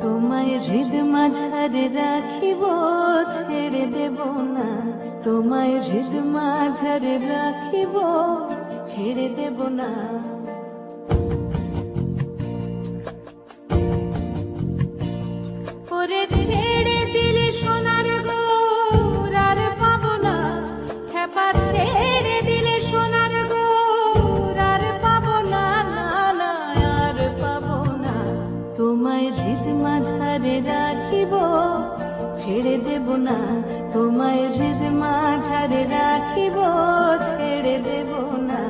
তোমায় হৃদ মাঝারে রাখিব, ছেড়ে দেব না। তোমায় হৃদ মাঝারে রাখিব, ছেড়ে দেব না। ওরে ছেড়ে দিলে সোনার গৌর আর পাবো না, খেপা ছেড়ে দিলে সোনার গৌর আর পাবো না, না না আর পাবো না। তোমায় হৃদ মাঝারে রাখিব, ছেড়ে দেব না। তোমায় হৃদ মাঝারে রাখিব, ছেড়ে দেব না।